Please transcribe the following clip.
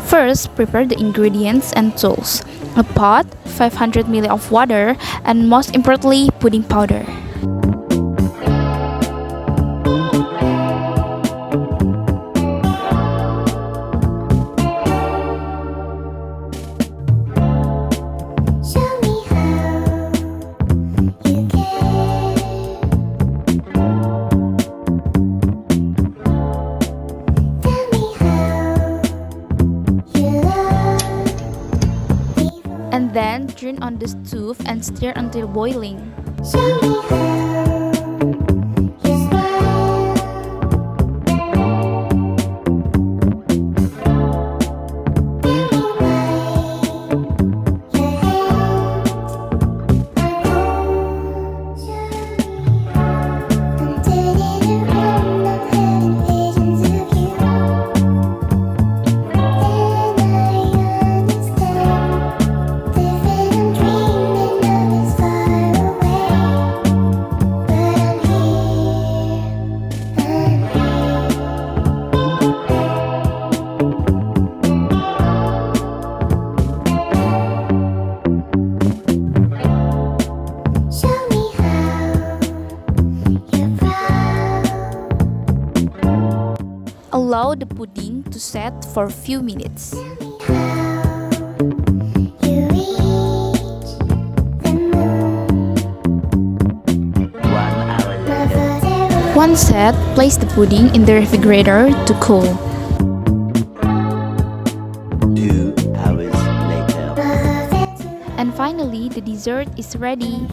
First, prepare the ingredients and tools. A pot, 500 ml of water, and most importantly, pudding powder. And then turn on the stove and stir until boiling. Allow the pudding to set for a few minutes. Once set, place the pudding in the refrigerator to cool. 2 hours later. And finally, the dessert is ready.